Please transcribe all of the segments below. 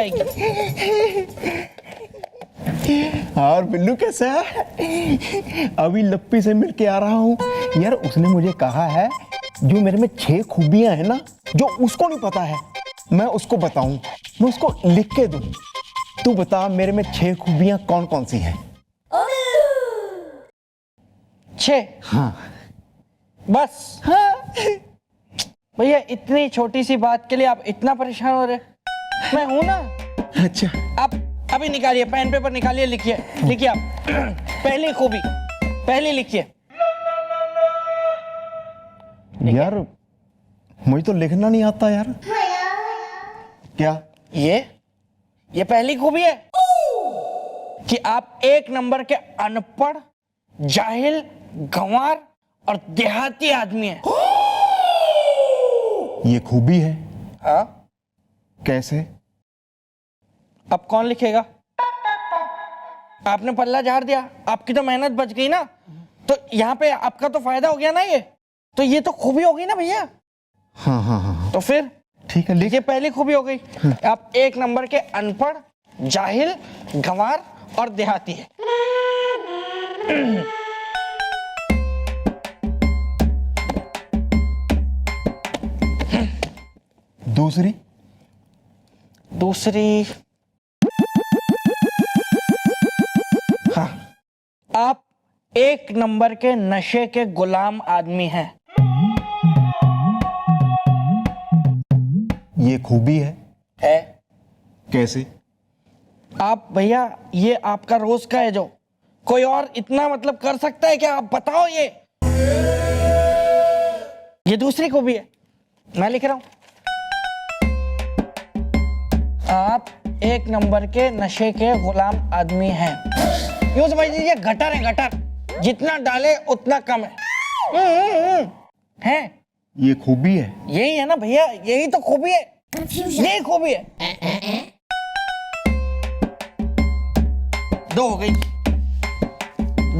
जाएगी। और बिल्लू कैसा है? अभी लप्पी से मिल के आ रहा हूँ यार। उसने मुझे कहा है जो मेरे में 6 खूबियां हैं ना, जो उसको नहीं पता है, मैं उसको बताऊं, मैं उसको लिख के दूं। तू बता मेरे में 6 खूबियां कौन कौन सी हैं? 6? हाँ। बस? हाँ। भैया इतनी छोटी सी बात के लिए आप इतना परेशान हो रहे? मैं हूं ना। अच्छा, आप अभी निकालिए, पेन पेपर निकालिए, लिखिए लिखिए आप। पहली खूबी, पहली लिखिए। यार मुझे तो लिखना नहीं आता यार। क्या? ये पहली खूबी है कि आप 1 नंबर के अनपढ़, जाहिल, गंवार और देहाती आदमी हैं। ये खूबी है? हाँ। कैसे? अब कौन लिखेगा? आपने पल्ला झाड़ दिया, आपकी तो मेहनत बच गई ना, तो यहाँ पे आपका तो फायदा हो गया ना। ये तो खूबी हो गई ना भैया। हाँ हाँ हाँ, तो फिर ठीक है, लिख। ये पहली खूबी हो गई। आप 1 नंबर के अनपढ़, जाहिल, गंवार और देहाती है। दूसरी? दूसरी, हाँ, आप 1 नंबर के नशे के गुलाम आदमी हैं। ये खूबी है? है। कैसे? आप भैया, ये आपका रोज का है, जो कोई और इतना मतलब कर सकता है क्या? आप बताओ। ये दूसरी खूबी है, मैं लिख रहा हूं। आप 1 नंबर के नशे के गुलाम आदमी हैं। यूं समझ लीजिए गटर है, गटर, जितना डाले उतना कम है। हैं? ये खूबी है? यही है ना भैया, यही तो खूबी है, यही खूबी है। 2 हो गई,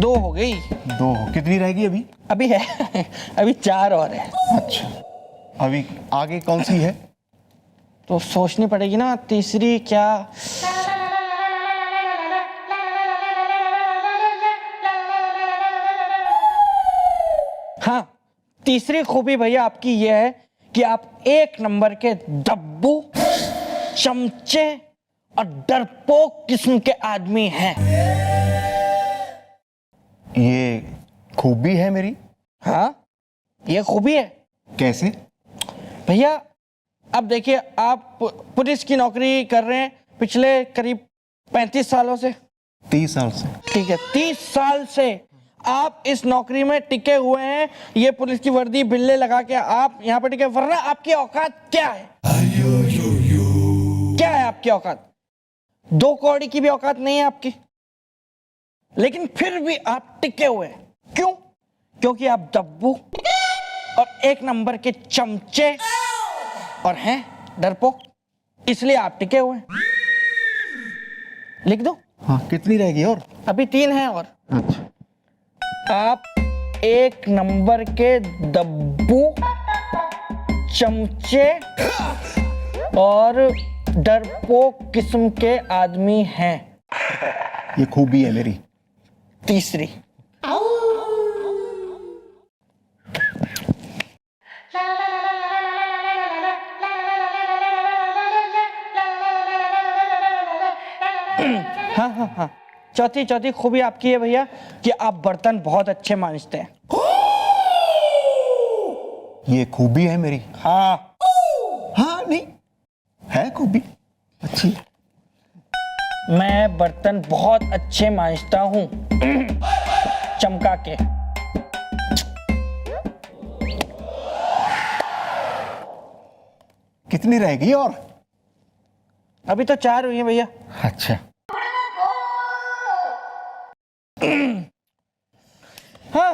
2 हो गई। 2 कितनी रहेगी अभी? अभी है अभी 4 और है। अच्छा, अभी आगे कौन सी है? तो सोचनी पड़ेगी ना। तीसरी क्या? हाँ, तीसरी खूबी भैया आपकी यह है कि आप 1 नंबर के डब्बू, चमचे और डरपोक किस्म के आदमी हैं। ये खूबी है मेरी? हाँ, ये खूबी है। कैसे? भैया अब देखिए, आप पुलिस की नौकरी कर रहे हैं पिछले करीब 35 सालों से। 30 साल से। ठीक है, 30 साल से आप इस नौकरी में टिके हुए हैं। ये पुलिस की वर्दी बिल्ले लगा के आप यहाँ पर टिके, वरना आपकी औकात क्या है? क्या है आपकी औकात? 2 कौड़ी की भी औकात नहीं है आपकी, लेकिन फिर भी आप टिके हुए हैं। क्यों? क्योंकि आप डब्बू और 1 नंबर के चमचे और हैं डरपोक, इसलिए आप टिके हुए हैं। लिख दो। हाँ, कितनी रहेगी और? अभी 3 हैं और। अच्छा। आप 1 नंबर के डब्बू, चमचे और डरपोक किस्म के आदमी हैं। ये खूबी है मेरी। तीसरी, हाँ हाँ हाँ, चौथी खूबी आपकी है भैया कि आप बर्तन बहुत अच्छे मांजते हैं। ये खूबी है मेरी? हाँ। हाँ, नहीं है खूबी अच्छी। मैं बर्तन बहुत अच्छे मांजता हूं, चमका के। कितनी रहेगी और? अभी तो 4 हुई है भैया। अच्छा। हाँ,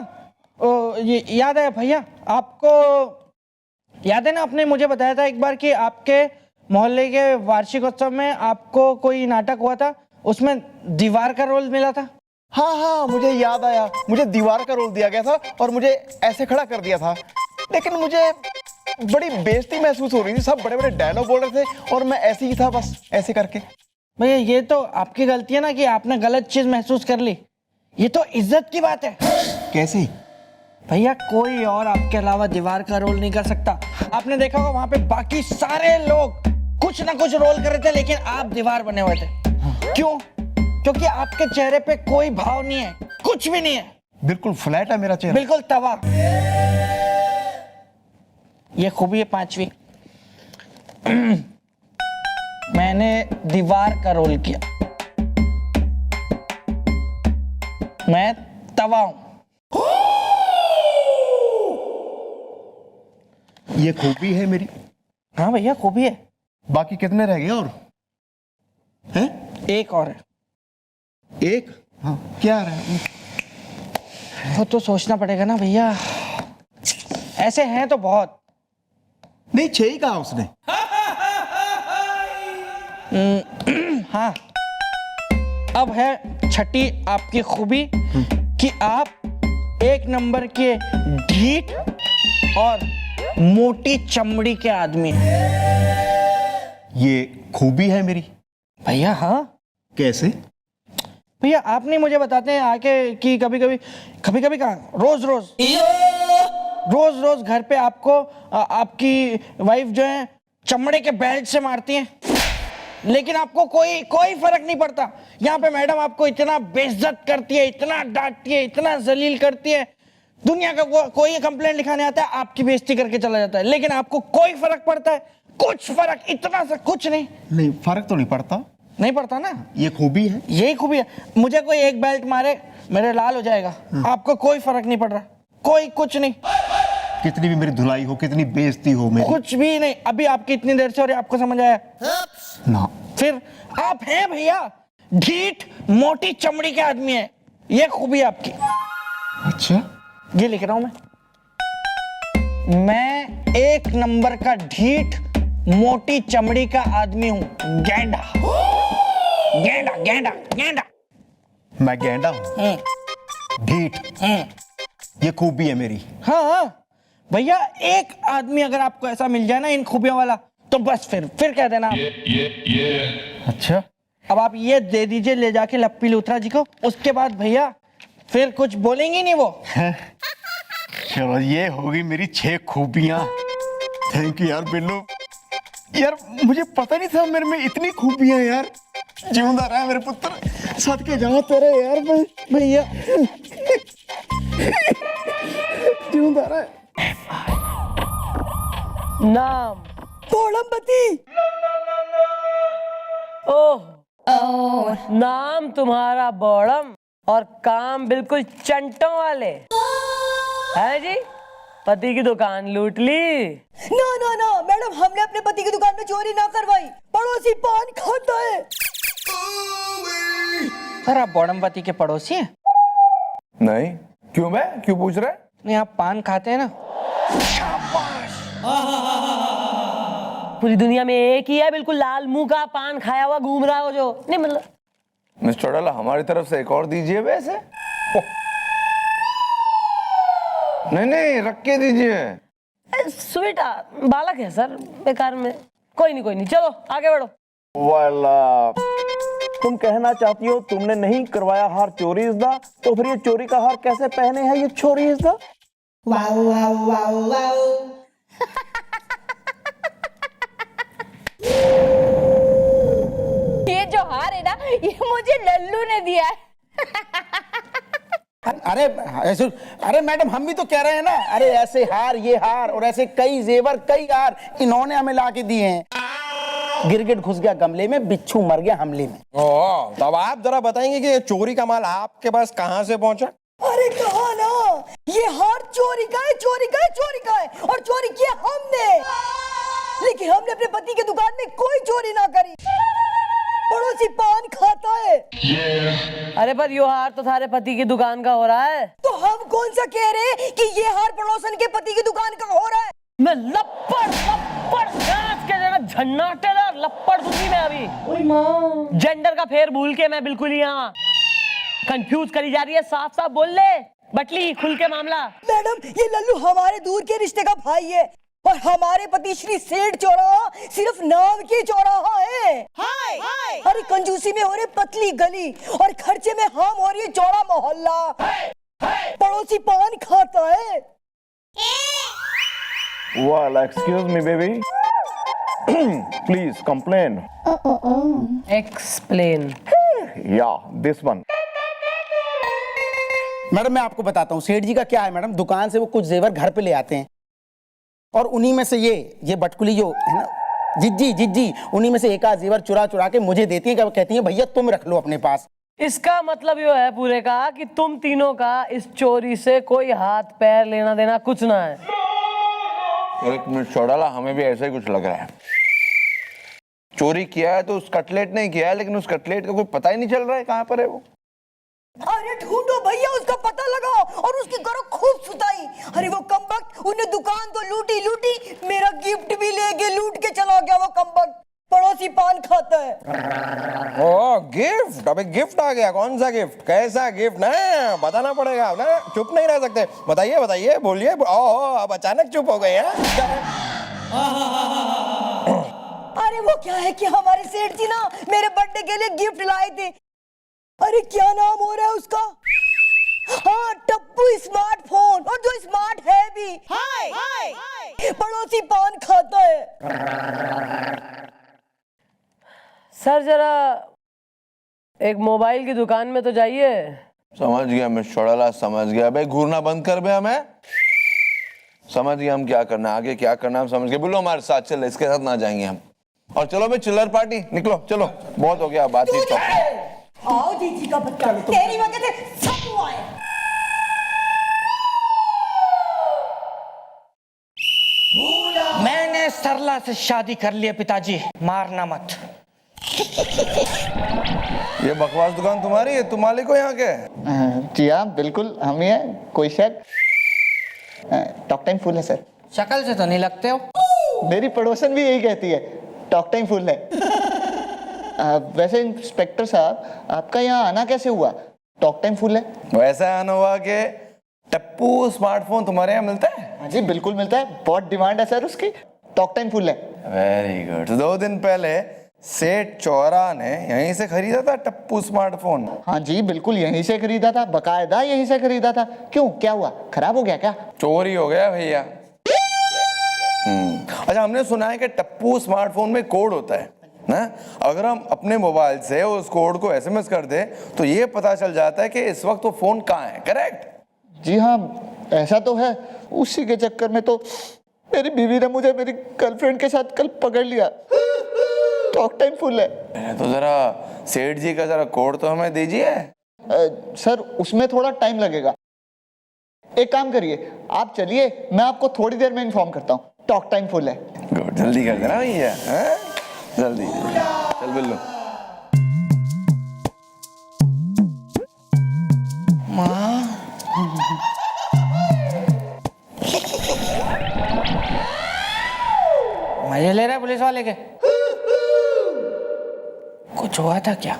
ये याद है भैया आपको? याद है ना, आपने मुझे बताया था एक बार कि आपके मोहल्ले के वार्षिकोत्सव में आपको कोई नाटक हुआ था, उसमें दीवार का रोल मिला था। हाँ हाँ, मुझे याद आया। मुझे दीवार का रोल दिया गया था और मुझे ऐसे खड़ा कर दिया था, लेकिन मुझे बड़ी बेइज्जती महसूस हो रही थी, सब बड़े बड़े डायलॉग बोल रहे थे और मैं ऐसे ही था, बस ऐसे करके। भैया ये तो आपकी गलती है ना कि आपने गलत चीज महसूस कर ली। ये तो इज्जत की बात है। कैसे? भैया कोई और आपके अलावा दीवार का रोल नहीं कर सकता। आपने देखा होगा वहां पे बाकी सारे लोग कुछ ना कुछ रोल कर रहे थे, लेकिन आप दीवार बने हुए थे। क्यों? क्योंकि आपके चेहरे पे कोई भाव नहीं है, कुछ भी नहीं है। बिल्कुल फ्लैट है मेरा चेहरा। बिल्कुल तवा। ये खूबी है पांचवी। मैंने दीवार का रोल किया, मैं तवा हूं। ये खूबी है मेरी। हाँ भैया खूबी है। बाकी कितने रह गए और हैं? एक और है। एक? हाँ, क्या रहा है? वो तो सोचना पड़ेगा ना भैया, ऐसे हैं तो बहुत। नहीं, 6 ही कहा उसने। हाँ, अब है छठी आपकी खूबी कि आप एक नंबर के ढीठ और मोटी चमड़ी के आदमी हैं। ये खूबी है मेरी। भैया हाँ। कैसे? भैया आप नहीं मुझे बताते हैं आके कि कभी कभी कहाँ, रोज रोज घर पे आपको आपकी वाइफ जो है चमड़े के बेल्ट से मारती है, लेकिन आपको कोई फर्क नहीं पड़ता। यहाँ पे मैडम आपको इतना बेइज्जत करती है, इतना डांटती है, इतना जलील करती है। दुनिया का कोई कंप्लेंट लिखाने आता है, आपकी बेइज्जती करके चला जाता है, लेकिन आपको कोई फर्क पड़ता है? कुछ फर्क, इतना सा कुछ नहीं। नहीं, फर्क तो नहीं पड़ता। नहीं पड़ता ना। ये खूबी है। यही खूबी है। मुझे कोई एक बेल्ट मारे मेरे लाल हो जाएगा, आपको कोई फर्क नहीं पड़ रहा, कोई कुछ नहीं। कितनी भी मेरी धुलाई हो, कितनी बेइज्जती हो मेरी, कुछ भी नहीं। अभी आपकी इतनी देर से हो रही है, आपको समझ आया ना? फिर आप हैं भैया ढीठ मोटी चमड़ी के आदमी है, ये खूबी है आपकी। अच्छा, ये लिख रहा हूं मैं एक नंबर का ढीठ मोटी चमड़ी का आदमी हूं। गेंडा गेंडा गेंडा गेंडा। मैं गेंडा हूं, ढीठ। ये खूबी है मेरी। हाँ भैया, एक आदमी अगर आपको ऐसा मिल जाए ना इन खूबियों वाला, तो बस फिर कह देना आप। अच्छा, अब आप ये दे दीजिए ले जाके लप्पी लूथरा जी को, उसके बाद भैया फिर कुछ बोलेंगे नहीं वो। चलो, ये होगी मेरी 6 खूबियां। थैंक यू यार बिल्लू। यार मुझे पता नहीं था मेरे में इतनी खूबियां यार। जिंदा रहा मेरे पुत्र, सदके जाओ तेरे यार। भैया जिंदा रहा। नाम कोलंबती। ओह, नाम तुम्हारा बौड़म और काम बिल्कुल चंटों वाले है जी। पति की दुकान लूट ली? ना ना ना मैडम, हमने अपने पति की दुकान में चोरी ना करवाई, पड़ोसी पान खाता है। सर आप बॉडमपति के पड़ोसी हैं? नहीं, क्यों? मैं क्यों पूछ रहा है? नहीं, आप पान खाते हैं ना। पूरी दुनिया में एक ही है बिल्कुल लाल मुंह का पान खाया हुआ घूम रहा हो जो नहीं, मतलब मिस्टर चौड़ाला, हमारी तरफ से एक और दीजिए वैसे। नहीं, रख के दीजिए। स्वीटा बालक है सर, बेकार में। कोई नहीं, चलो आगे बढ़ो। वाला, तुम कहना चाहती हो तुमने नहीं करवाया हार चोरी इस दा, तो फिर ये चोरी का हार कैसे पहने हैं ये छोरी इस दा? Wow wow wow wow. ये जो हार है ना, ये मुझे लल्लू ने दिया है। अरे मैडम, हम भी तो कह रहे हैं ना। अरे ऐसे हार, ये हार और ऐसे कई जेवर, कई हार इन्होंने हमें ला के दिए हैं। गिरगिट घुस गया गमले में, बिच्छू मर गया हमले में। तब आप जरा बताएंगे कि ये चोरी का माल आपके पास कहां से पहुंचा? अरे कहा ना, ये हार चोरी का है, चोरी का है, चोरी का है, और चोरी किया हमने। लेकिन हमने अपने पति की दुकान में कोई चोरी ना करी। पड़ोसी पान खाता है। अरे पर यो हार तो थारे पति की दुकान का हो रहा है। तो हम कौन सा कह रहे हैं कि ये हार पड़ोसन के पति की दुकान का हो रहा है? मैं लप्पड़ सांस के जगह झन्नाटेदार लप्पड़ दूंगी मैं अभी। जेंडर का फेर भूल के मैं बिल्कुल यहाँ कंफ्यूज करी जा रही है। साफ साफ बोल ले बटली, खुल के मामला। मैडम, ये लल्लू हमारे दूर के रिश्ते का भाई है। और हमारे पति श्री सेठ चौराहा सिर्फ नाम की चौराहा है। हाय हाय। अरे कंजूसी में हो रही पतली गली और खर्चे में हम हो रही चौड़ा मोहल्ला। पड़ोसी पान खाता है। Well, excuse me, baby. Please complain. Explain. Yeah, this one. Madam मैं आपको बताता हूँ, सेठ जी का क्या है मैडम, दुकान से वो कुछ जेवर घर पे ले आते हैं और उन्हीं में से ये बटकुली जो है ना, जिज्जी उन्हीं में से एक आध जेवर चुरा के मुझे देती हैं, कहती हैं भैया तुम रख लो अपने पास। इसका मतलब ये है पूरे का कि तुम तीनों का इस चोरी से कोई हाथ पैर लेना देना कुछ ना है। एक मिनट चौड़ाला, हमें भी ऐसा ही कुछ लग रहा है। चोरी किया है तो उस कटलेट ने किया है, लेकिन उस कटलेट का कोई पता ही नहीं चल रहा है कहाँ पर है वो। अरे ढूंढो भैया, उसका पता लगाओ और उसकी करो खूब सुताई। अरे वो कमबख्त, उन्हें दुकान तो लूटी, मेरा गिफ्ट भी लेके लूट के चला गया वो कमबख्त। पड़ोसी पान खाता है। ओ गिफ्ट, अबे गिफ्ट आ गया। कौन सा गिफ्ट, कैसा गिफ्ट ना बताना पड़ेगा ना, चुप नहीं रह सकते। बताइए बोलिए। ओह अब अचानक चुप हो गए हैं। अरे वो क्या है कि हमारे सेठ जी ना मेरे बर्थडे के लिए गिफ्ट लाए थे। अरे क्या नाम हो रहा है उसका? हाँ, टप्पू स्मार्टफोन, और जो स्मार्ट है भी। हाय हाय। पड़ोसी पान खाता है। सर जरा एक मोबाइल की दुकान में तो जाइए। समझ गया मिस चौड़ाला, समझ गया। भाई घूरना बंद कर बे, हमें समझ गया हम क्या करना, आगे क्या करना हम समझ गए। बोलो हमारे साथ चल, इसके साथ ना जाएंगे हम। और चलो भाई चिल्लर पार्टी, निकलो चलो, बहुत हो गया बातचीत। आओ जीजी का बच्चा, तेरी वजह से सब हुआ है। मैंने सरला से शादी कर लिया पिताजी, मारना मत। ये बकवास दुकान तुम्हारी है, तुम मालिक हो यहाँ के? जी हाँ बिल्कुल हम ही हैं, कोई शक? टॉक टाइम फुल है सर। शक्ल से तो नहीं लगते हो। मेरी पड़ोसन भी यही कहती है, टॉक टाइम फुल है। वैसे इंस्पेक्टर साहब आपका यहाँ आना कैसे हुआ? टॉक टाइम फुल है। वैसा आना हुआ कि टप्पू स्मार्टफोन तुम्हारे यहाँ मिलता है? हाँ जी बिल्कुल मिलता है, बहुत डिमांड है सर उसकी। टॉक टाइम फुल है। Very good. तो 2 दिन पहले सेठ चौरा ने यहीं से खरीदा था टप्पू स्मार्टफोन? हाँ जी बिल्कुल यहीं से खरीदा था, बकायदा यहीं से खरीदा था। क्यों, क्या हुआ, खराब हो गया क्या? चोरी हो गया भैया। अच्छा, हमने सुना है कि टप्पू स्मार्टफोन में कोड होता है ना, अगर हम अपने मोबाइल से उस कोड को एसएमएस कर दे तो ये पता चल जाता है कि इस वक्त वो फोन कहाँ है। करेक्ट? जी हाँ ऐसा तो है। उसी के चक्कर में तो मेरी बीवी ने मुझे मेरी गर्लफ्रेंड के साथ कल पकड़ लिया। टॉक टाइम फुल है। तो जरा सेठ जी का जरा कोड तो हमें दीजिए। सर उसमें थोड़ा टाइम लगेगा। एक काम करिए, आप चलिए, मैं आपको थोड़ी देर में इन्फॉर्म करता हूँ। टॉक टाइम फुल है। गुड, जल्दी कर देना भैया, जल्दी। चल बिल्लू। मजे ले रहा है पुलिस वाले के। कुछ हुआ था क्या?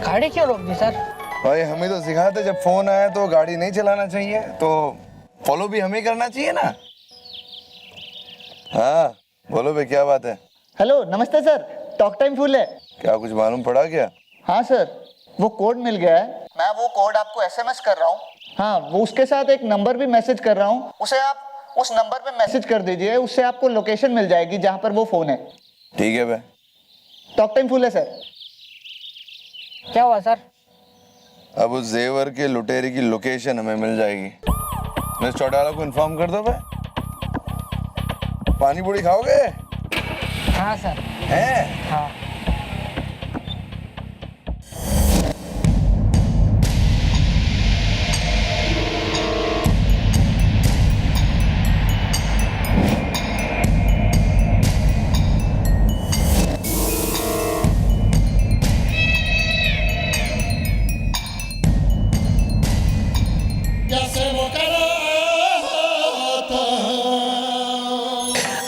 गाड़ी क्यों रोक दी सर? भाई हमें तो सिखाते जब फोन आया तो गाड़ी नहीं चलाना चाहिए, तो फॉलो भी हमें करना चाहिए ना। हाँ बोलो भाई, क्या बात है? हेलो नमस्ते सर, टॉक टाइम फुल है। क्या कुछ मालूम पड़ा क्या? हाँ सर, वो कोड मिल गया है, मैं वो कोड आपको एसएमएस कर रहा हूँ। हाँ वो उसके साथ एक नंबर भी मैसेज कर रहा हूँ, उसे आप उस नंबर पे मैसेज कर दीजिए, उससे आपको लोकेशन मिल जाएगी जहाँ पर वो फोन है। ठीक है भाई। टॉक टाइम फुल है सर। क्या हुआ सर? अब उस जेवर के लुटेरे की लोकेशन हमें मिल जाएगी। मिस चौटाला को इन्फॉर्म कर दो भाई। पानी पूरी खाओगे? हाँ सर। हैं? हाँ।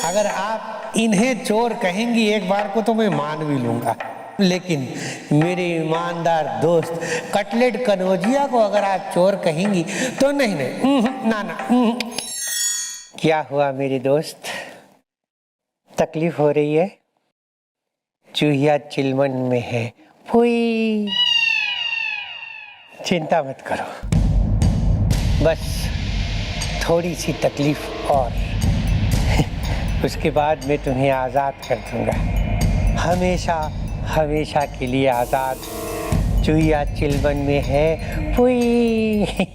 अगर आप इन्हें चोर कहेंगी एक बार को तो मैं मान भी लूंगा। लेकिन मेरे ईमानदार दोस्त कटलेट कनौजिया को अगर आप चोर कहेंगी तो नहीं नहीं ना ना क्या हुआ मेरी दोस्त, तकलीफ हो रही है? चूहिया चिलमन में है, हुई चिंता मत करो, बस थोड़ी सी तकलीफ और उसके बाद मैं तुम्हें आज़ाद कर दूंगा, हमेशा हमेशा के लिए आज़ाद। चूहिया चिलमन में है, हुई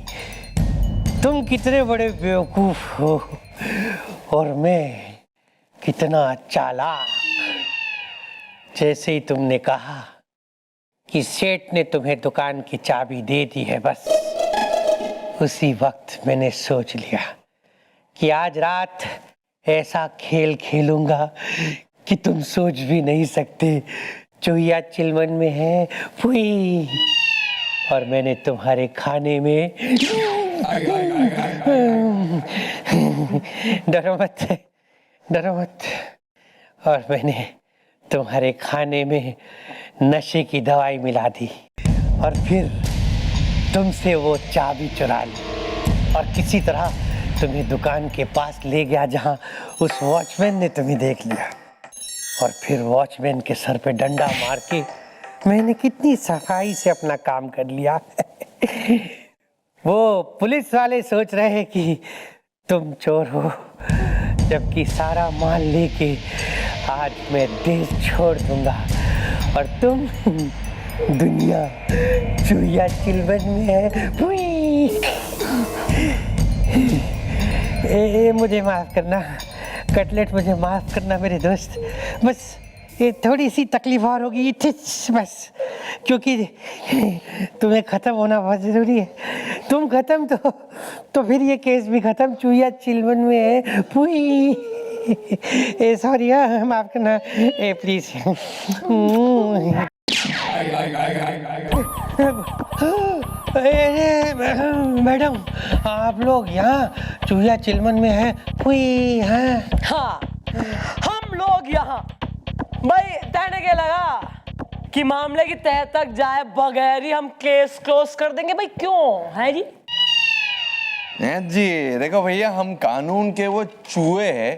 तुम कितने बड़े बेवकूफ़ हो और मैं कितना चालाक। जैसे ही तुमने कहा कि सेठ ने तुम्हें दुकान की चाबी दे दी है, बस उसी वक्त मैंने सोच लिया कि आज रात ऐसा खेल खेलूंगा कि तुम सोच भी नहीं सकते। चूहिया चिलमन में है, फुई, और मैंने तुम्हारे खाने में डरो मत, डरो मत, और मैंने तुम्हारे खाने में नशे की दवाई मिला दी और फिर तुमसे वो चाबी चुरा ली और किसी तरह तुम्हें दुकान के पास ले गया जहां उस वॉचमैन ने तुम्हें देख लिया और फिर वॉचमैन के सर पे डंडा मार के मैंने कितनी सफाई से अपना काम कर लिया। वो पुलिस वाले सोच रहे हैं कि तुम चोर हो, जबकि सारा माल लेके आज मैं देश छोड़ दूंगा और तुम दुनिया चूहिया चिलमन में है। मुझे माफ करना कटलेट, मुझे माफ करना मेरे दोस्त, बस ये थोड़ी सी तकलीफ और होगी बस, क्योंकि तुम्हें ख़त्म होना बहुत ज़रूरी है। तुम ख़त्म तो फिर ये केस भी ख़त्म। चूहिया चिलमन में है, पुई, सॉरी, माफ करना प्लीज। मैडम आप लोग यहाँ चूहिया चिलमन में है, पुई, हैं? हाँ, हम लोग यहाँ भाई कहने के लगा कि मामले की तह तक जाए बगैर ही हम केस क्लोज कर देंगे। भाई क्यों है जी? जी देखो भैया, हम कानून के वो चूहे हैं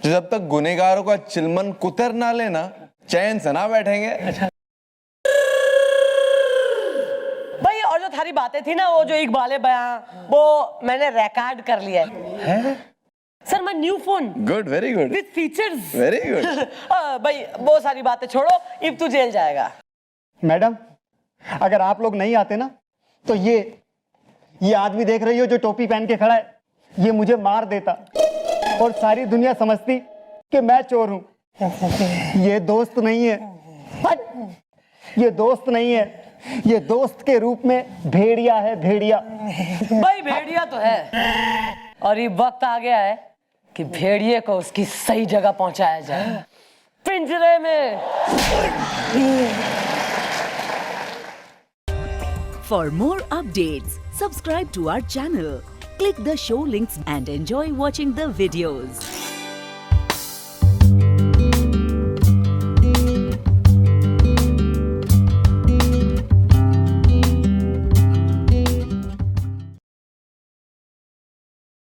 जो जब तक गुनहगारों का चिलमन कुतर ना लेना चैन से ना बैठेंगे। अच्छा भाई, और जो थारी बातें थी ना, वो जो इकबाले बयां, वो मैंने रिकॉर्ड कर लिया है sir. My new phone, good, very good, with features, very good. भाई वो सारी बातें छोड़ो, अब तू जेल जाएगा। मैडम अगर आप लोग नहीं आते ना तो ये आदमी देख रही हो जो टोपी पहन के खड़ा है, ये मुझे मार देता और सारी दुनिया समझती कि मैं चोर हूं। ये दोस्त नहीं है, ये दोस्त नहीं है, ये दोस्त के रूप में भेड़िया है, भेड़िया। भाई भेड़िया तो है, और ये वक्त आ गया है कि भेड़िए को उसकी सही जगह पहुंचाया जाए, पिंजरे में। For more updates, subscribe to our channel, click the show links and enjoy watching the videos.